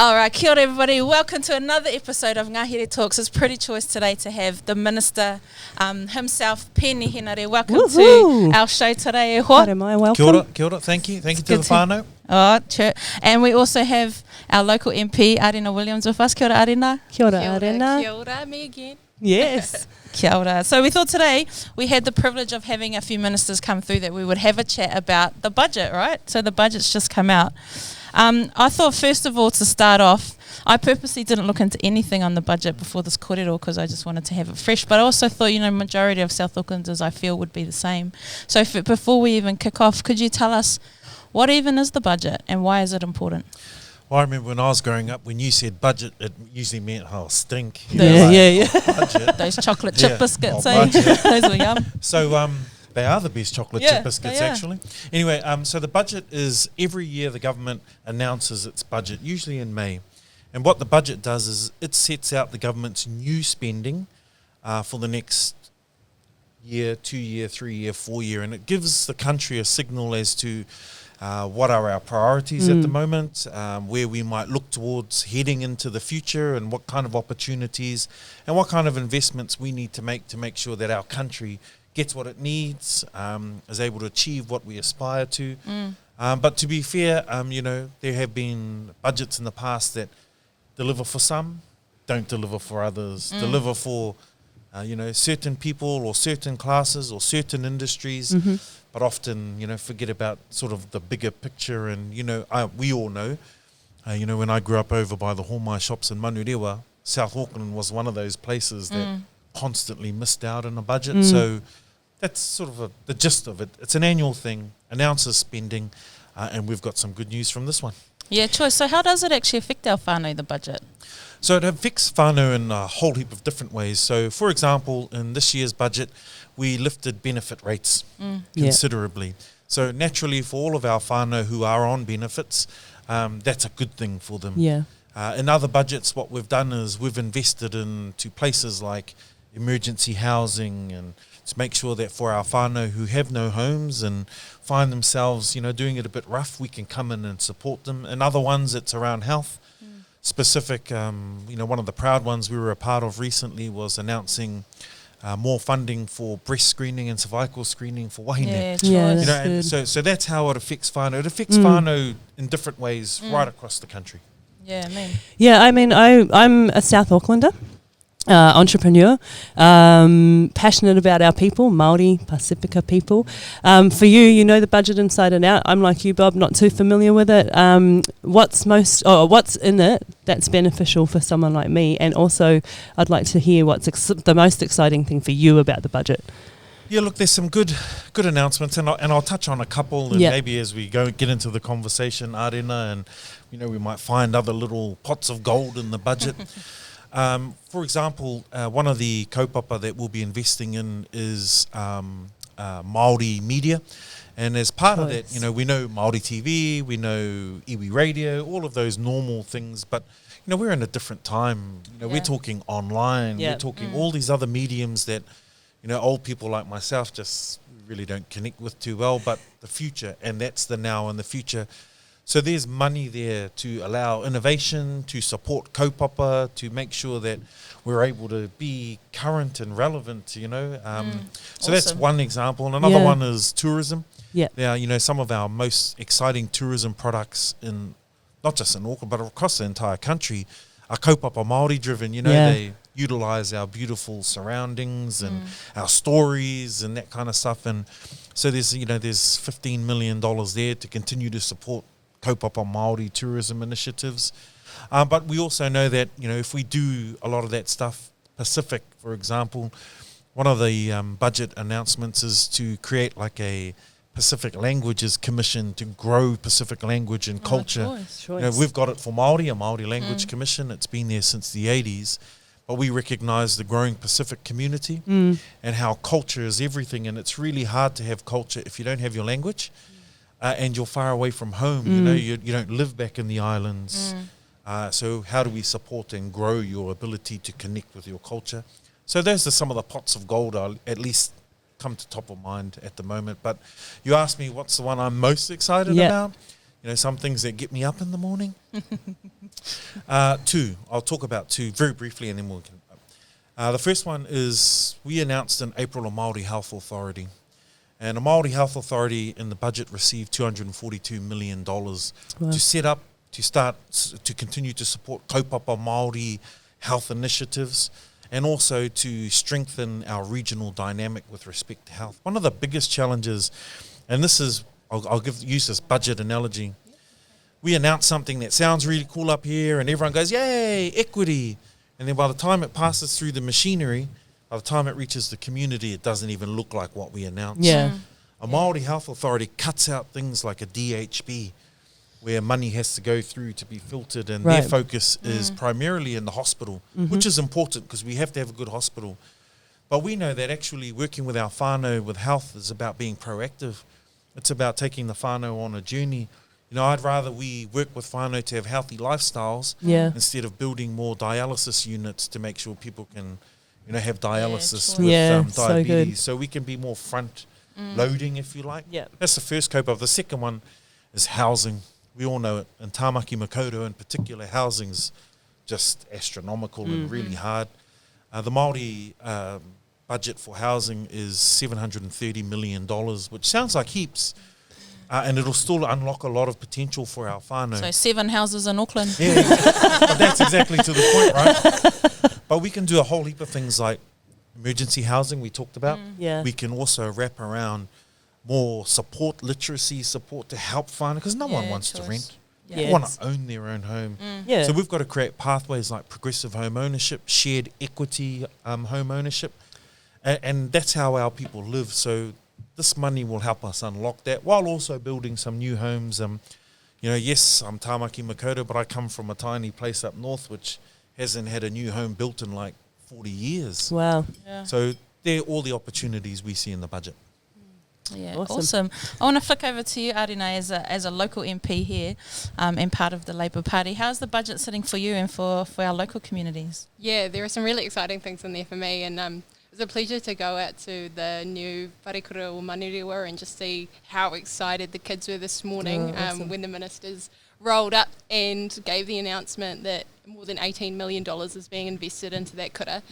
All right, kia ora everybody. Welcome to another episode of Ngahere Talks. It's pretty choice today to have the Minister himself, Peeni Henare. Welcome to our show today. Haere mai, welcome. Kia ora, thank you. Thank you to the whānau. Oh, sure. And we also have our local MP, Arena Williams, with us. Kia ora, Arena. Kia ora, Arena. Kia ora, me again. Yes. Kia ora. So we thought today we had the privilege of having a few ministers come through that we would have a chat about the budget, right? So the budget's just come out. I thought, first of all, to start off, I purposely didn't look into anything on the budget before this kōrero because I just wanted to have it fresh. But I also thought, majority of South Aucklanders, I feel, would be the same. So before we even kick off, could you tell us what even is the budget and why is it important? Well, I remember when I was growing up, when you said budget, it usually meant, stink. Yeah. Budget. Those chocolate chip biscuits, budget. Those were yum. So, they are the best chocolate chip biscuits, actually. Anyway, so the budget is every year the government announces its budget, usually in May. And what the budget does is it sets out the government's new spending for the next year, 2 year, 3 year, 4 year. And it gives the country a signal as to what are our priorities at the moment, where we might look towards heading into the future and what kind of opportunities and what kind of investments we need to make sure that our country gets what it needs, is able to achieve what we aspire to. But to be fair, there have been budgets in the past that deliver for some, don't deliver for others, deliver for, certain people or certain classes or certain industries, but often, forget about sort of the bigger picture. And, we all know, when I grew up over by the Homai shops in Manurewa, South Auckland was one of those places that constantly missed out on a budget. So that's sort of the gist of it. It's an annual thing, announces spending, and we've got some good news from this one. Yeah, choice. So how does it actually affect our whānau, the budget? So it affects whānau in a whole heap of different ways. So, for example, in this year's budget, we lifted benefit rates considerably. So naturally, for all of our whānau who are on benefits, that's a good thing for them. Yeah. In other budgets, what we've done is we've invested into places like emergency housing and to make sure that for our whānau who have no homes and find themselves, doing it a bit rough, we can come in and support them. In other ones, it's around health. Specific, one of the proud ones we were a part of recently was announcing more funding for breast screening and cervical screening for wahine. So that's how it affects whānau. It affects whānau in different ways right across the country. Yeah, man. Yeah, I'm a South Aucklander. Entrepreneur, passionate about our people, Maori, Pasifika people. For you, the budget inside and out. I'm like you, Bob, not too familiar with it. What's in it that's beneficial for someone like me? And also, I'd like to hear what's the most exciting thing for you about the budget. Yeah, look, there's some good announcements, and I'll touch on a couple, and maybe as we get into the conversation, Arena, and we might find other little pots of gold in the budget. For example, one of the kaupapa that we'll be investing in is Maori media. And as part of that, we know Maori TV, we know iwi radio, all of those normal things. But, we're in a different time. We're talking online. We're talking all these other mediums that, old people like myself just really don't connect with too well. But the future, and that's the now and the future. So there's money there to allow innovation, to support kaupapa, to make sure that we're able to be current and relevant, So that's one example. And another one is tourism. Yeah. Now, some of our most exciting tourism products not just in Auckland, but across the entire country are kaupapa Māori driven. They utilise our beautiful surroundings and our stories and that kind of stuff. And so there's $15 million there to continue to support kaupapa Māori tourism initiatives. But we also know that, if we do a lot of that stuff, Pacific, for example, one of the budget announcements is to create like a Pacific Languages Commission to grow Pacific language and culture. Choice. We've got it for Māori, a Māori Language Commission. It's been there since the 80s. But we recognise the growing Pacific community and how culture is everything. And it's really hard to have culture if you don't have your language. And you're far away from home, you don't live back in the islands. So how do we support and grow your ability to connect with your culture? So those are some of the pots of gold I'll at least come to top of mind at the moment. But you asked me what's the one I'm most excited about? Some things that get me up in the morning. Two. I'll talk about two very briefly and then we'll... the first one is we announced in April a Maori Health Authority. And the Maori Health Authority in the budget received $242 million to set up, to continue to support kaupapa Maori health initiatives and also to strengthen our regional dynamic with respect to health. One of the biggest challenges, and this is, I'll use this budget analogy. We announce something that sounds really cool up here and everyone goes, yay, equity. And then by the time it passes through the machinery, by the time it reaches the community, it doesn't even look like what we announced. Yeah. A Maori Health Authority cuts out things like a DHB, where money has to go through to be filtered, and their focus is primarily in the hospital, which is important because we have to have a good hospital. But we know that actually working with our whānau with health is about being proactive. It's about taking the whānau on a journey. You know, I'd rather we work with whānau to have healthy lifestyles instead of building more dialysis units to make sure people can, you know, have dialysis with diabetes. So we can be more front loading, if you like. Yeah. That's the first cope of. The second one is housing. We all know it. In Tāmaki Makaurau in particular, housing's just astronomical and really hard. The Māori budget for housing is $730 million, which sounds like heaps, and it'll still unlock a lot of potential for our whānau. So 7 houses in Auckland. Yeah, but that's exactly to the point, right? But we can do a whole heap of things like emergency housing we talked about. Yeah. We can also wrap around more support, literacy support to help whānau, because no one wants to rent. They want to own their own home. Yeah. So we've got to create pathways like progressive home ownership, shared equity home ownership, and that's how our people live. So this money will help us unlock that while also building some new homes. You know, yes, I'm Tāmaki Makaurau, but I come from a tiny place up north which hasn't had a new home built in like 40 years. Wow. Yeah. So they're all the opportunities we see in the budget. Yeah, awesome. I want to flick over to you, Arina, as a local MP here and part of the Labour Party. How's the budget sitting for you and for our local communities? Yeah, there are some really exciting things in there for me, and it was a pleasure to go out to the new Wharekura o Manurewa and just see how excited the kids were this morning when the ministers rolled up and gave the announcement that more than $18 million is being invested into that kura.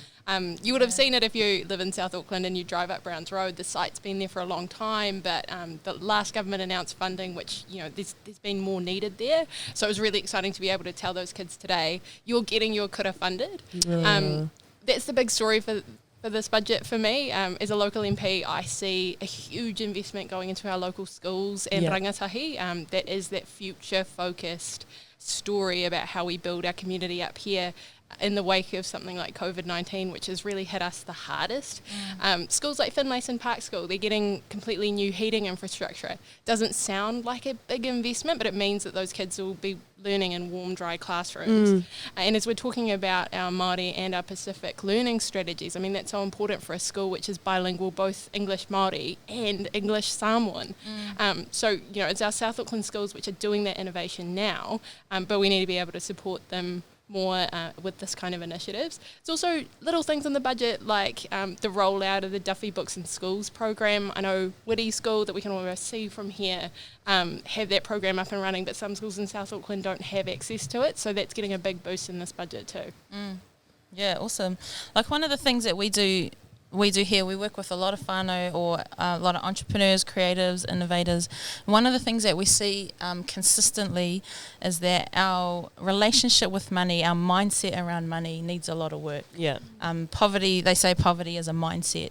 You would have seen it if you live in South Auckland and you drive up Browns Road. The site's been there for a long time, but the last government announced funding, which, you know, there's been more needed there. So it was really exciting to be able to tell those kids today, you're getting your kura funded. That's the big story for this budget for me. As a local MP, I see a huge investment going into our local schools and rangatahi. That is that future-focused story about how we build our community up here in the wake of something like COVID-19, which has really hit us the hardest. Schools like Finlayson Park School, they're getting completely new heating infrastructure. Doesn't sound like a big investment, but it means that those kids will be learning in warm, dry classrooms. And as we're talking about our Māori and our Pacific learning strategies, I mean, that's so important for a school which is bilingual, both English Māori and English Samoan. So, you know, it's our South Auckland schools which are doing that innovation now, but we need to be able to support them more with this kind of initiatives. It's also little things in the budget like the rollout of the Duffy Books in Schools program. I know Whitty School that we can almost see from here have that program up and running, but some schools in South Auckland don't have access to it, so that's getting a big boost in this budget too. Yeah, awesome. Like one of the things that we do here, we work with a lot of whānau or a lot of entrepreneurs, creatives, innovators. One of the things that we see consistently is that our relationship with money, our mindset around money needs a lot of work. Yeah. Poverty, they say poverty is a mindset.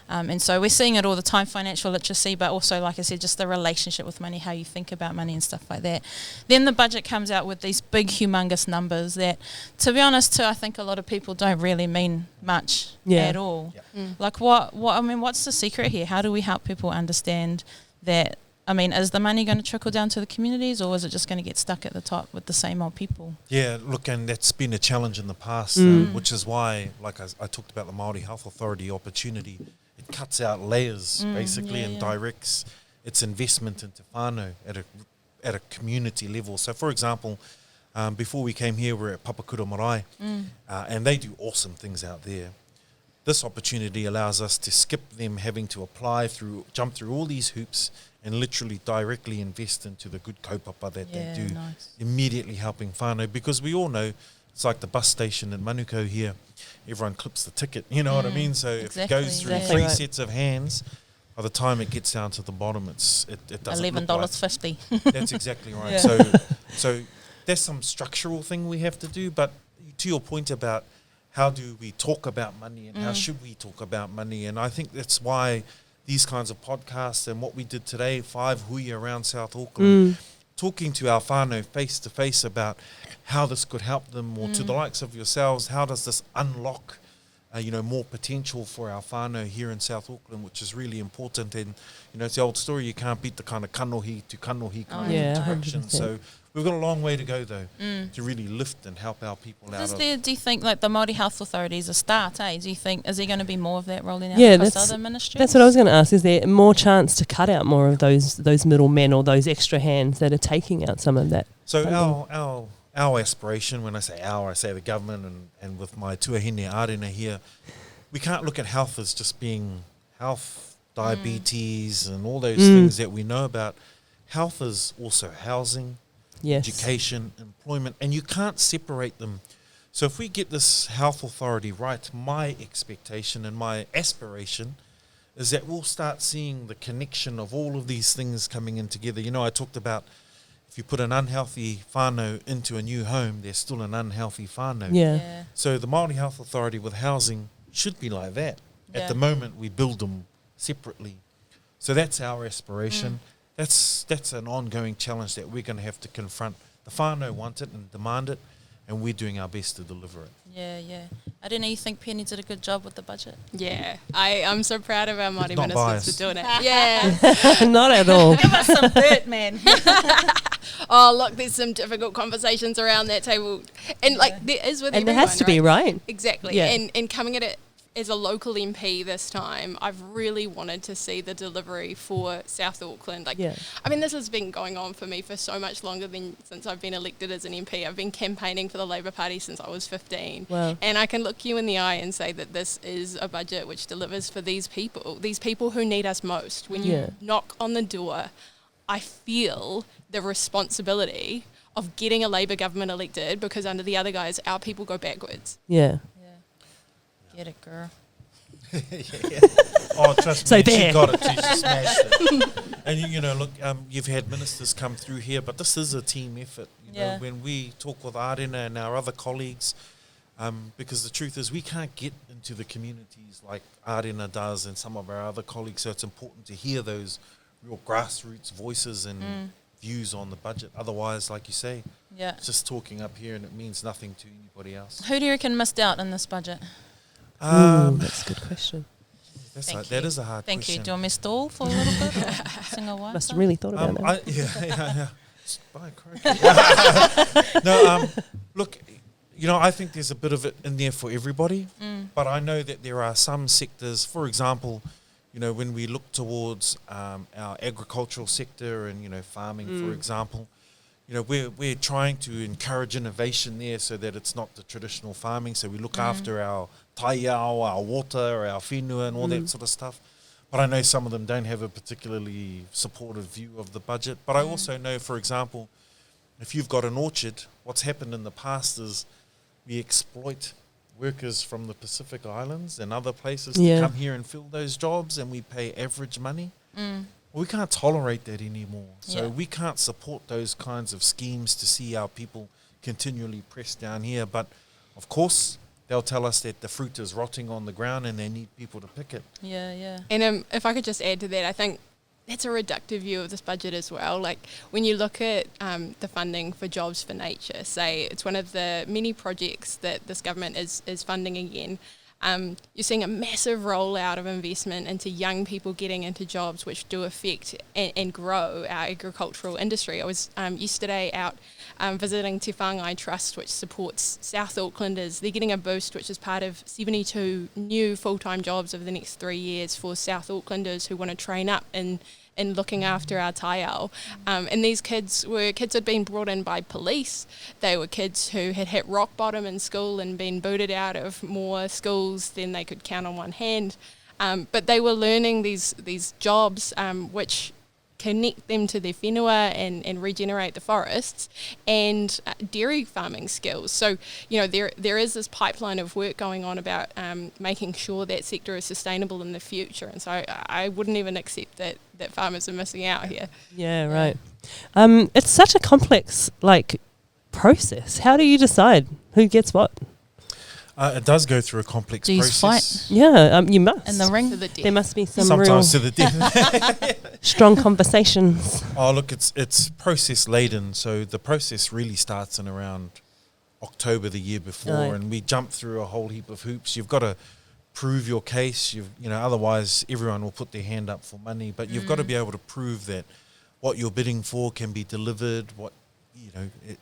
And so we're seeing it all the time, financial literacy, but also, like I said, just the relationship with money, how you think about money and stuff like that. Then the budget comes out with these big, humongous numbers that, to be honest, too, I think a lot of people don't really mean much at all. Like what's the secret here? How do we help people understand that? I mean, is the money going to trickle down to the communities, or is it just going to get stuck at the top with the same old people? Yeah, look, and that's been a challenge in the past, which is why, like I talked about the Maori Health Authority opportunity, it cuts out layers basically and directs its investment into whānau at a community level. So, for example, before we came here, we were at Papakura Marae, and they do awesome things out there. this opportunity allows us to skip them having to jump through all these hoops and literally directly invest into the good kaupapa that they do, immediately helping whānau, because we all know it's like the bus station in Manukau here. Everyone clips the ticket, you know what I mean? So if it goes through three sets of hands, by the time it gets down to the bottom, it doesn't $11.50. That's exactly right. So there's some structural thing we have to do, but to your point about how do we talk about money and how should we talk about money, and I think that's why these kinds of podcasts and what we did today, 5 hui around South Auckland, talking to our whānau face to face about how this could help them, or to the likes of yourselves, how does this unlock more potential for our whānau here in South Auckland, which is really important. And it's the old story, you can't beat the kind of kanohi to kanohi kind of interaction. 100%. So we've got a long way to go though to really lift and help our people out. Do you think like the Maori Health Authority is a start, Do you think, is there going to be more of that rolling out across other ministries? That's what I was going to ask. Is there more chance to cut out more of those middlemen or those extra hands that are taking out some of that? So our aspiration, when I say our, I say the government and with my tuahine ārena here, we can't look at health as just being health, diabetes and all those things that we know about. Health is also housing, education, employment, and you can't separate them. So if we get this health authority right, my expectation and my aspiration is that we'll start seeing the connection of all of these things coming in together. I talked about if you put an unhealthy whānau into a new home, there's still an unhealthy whānau. Yeah. So the Maori Health Authority with housing should be like that. At the moment, we build them separately. So that's our aspiration. That's an ongoing challenge that we're going to have to confront. The whānau want it and demand it, and we're doing our best to deliver it. Yeah. I don't know, you think Peeni did a good job with the budget? Yeah, I'm so proud of our Māori ministers biased. for doing it. Yeah. Not at all. Give us some dirt, man. Oh, look, there's some difficult conversations around that table. And there is with everyone, and there has to be, right? Exactly. Yeah. And coming at it as a local MP this time, I've really wanted to see the delivery for South Auckland. I mean, this has been going on for me for so much longer than since I've been elected as an MP. I've been campaigning for the Labour Party since I was 15. Wow. And I can look you in the eye and say that this is a budget which delivers for these people who need us most. When you knock on the door, I feel the responsibility of getting a Labour government elected, because under the other guys, our people go backwards. Yeah. Get it, girl. Oh, trust me, she got it. She smashed it. And look, you've had ministers come through here, but this is a team effort. When we talk with Ārena and our other colleagues, because the truth is we can't get into the communities like Ārena does and some of our other colleagues, so it's important to hear those real grassroots voices and views on the budget. Otherwise, like you say, it's just talking up here and it means nothing to anybody else. Who do you reckon missed out in this budget? That's a good question. That is a hard question. Thank you. Do you want me to stall for a little bit? Or sing a while? Must have really thought about that. Look, I think there's a bit of it in there for everybody, but I know that there are some sectors, for example, when we look towards our agricultural sector and, farming, for example, we're trying to encourage innovation there so that it's not the traditional farming. So we look after our taiao, our water, our whenua and all that sort of stuff. But I know some of them don't have a particularly supportive view of the budget. But I also know, for example, if you've got an orchard, what's happened in the past is we exploit workers from the Pacific Islands and other places to come here and fill those jobs, and we pay average money. We can't tolerate that anymore. So we can't support those kinds of schemes to see our people continually pressed down here. But, of course, they'll tell us that the fruit is rotting on the ground and they need people to pick it. Yeah. And if I could just add to that, I think that's a reductive view of this budget as well. Like, when you look at the funding for Jobs for Nature, say it's one of the many projects that this government is funding again. You're seeing a massive rollout of investment into young people getting into jobs which do affect and grow our agricultural industry. I was yesterday out visiting Te Whāngai Trust, which supports South Aucklanders. They're getting a boost, which is part of 72 new full-time jobs over the next 3 years for South Aucklanders who want to train up in in looking after our taiao. And these kids had been brought in by police. They were kids who had hit rock bottom in school and been booted out of more schools than they could count on one hand. But they were learning these jobs which connect them to their whenua and regenerate the forests, and dairy farming skills. So, there is this pipeline of work going on about making sure that sector is sustainable in the future. And so I wouldn't even accept that farmers are missing out here. Yeah, right. It's such a complex, process. How do you decide who gets what? It does go through a complex Do you process. fight? Yeah, you must. In the ring? To the death. There must be some Sometimes to real the death. strong conversations. Oh, look, it's process laden. So the process really starts in around October the year before, Right. and we jump through a whole heap of hoops. You've got to prove your case. Otherwise everyone will put their hand up for money. But you've got to be able to prove that what you're bidding for can be delivered.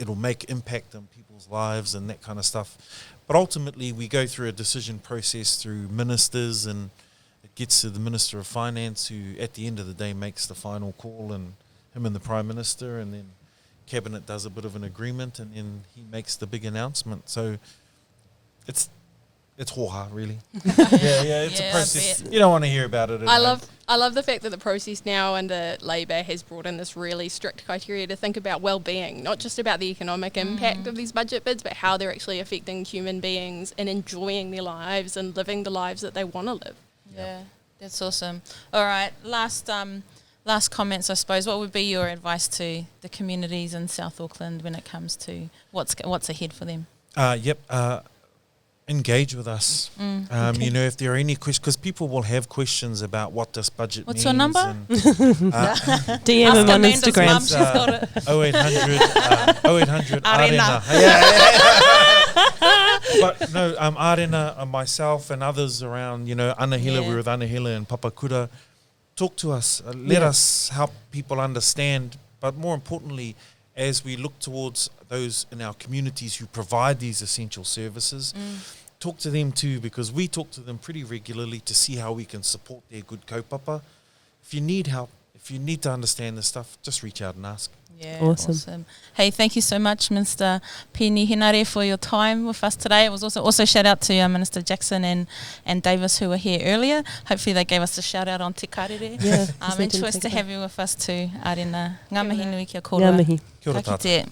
It'll make impact on people's lives and that kind of stuff. But ultimately, we go through a decision process through ministers, and it gets to the Minister of Finance, who at the end of the day makes the final call, and him and the Prime Minister, and then Cabinet does a bit of an agreement, and then he makes the big announcement. So it's hoha, really. It's a process. You don't want to hear about it. I love the fact that the process now under Labour has brought in this really strict criteria to think about well-being, not just about the economic impact of these budget bids, but how they're actually affecting human beings and enjoying their lives and living the lives that they want to live. Yeah, that's awesome. All right, last comments, I suppose. What would be your advice to the communities in South Auckland when it comes to what's ahead for them? Engage with us. Okay. If there are any questions, because people will have questions about what this budget What's means. your number? DM him on Amanda's Instagram. mum, she's got it. 0800 Arena. But no, Arena, myself and others around, Anahila, we're with Anahila and Papakura. Talk to us. Let us help people understand. But more importantly, as we look towards those in our communities who provide these essential services, talk to them too, because we talk to them pretty regularly to see how we can support their good kaupapa. If you need help, if you need to understand this stuff, just reach out and ask. Yeah, Awesome. Hey, thank you so much, Mr. Peeni Henare, for your time with us today. It was also shout out to Minister Jackson and Davis, who were here earlier. Hopefully they gave us a shout out on Te Karere. Yeah. And choice to have you with us too, Arena. Ngā mihi nui kia kōrua. Ngā mihi. Kia ora Ka tātou. kite.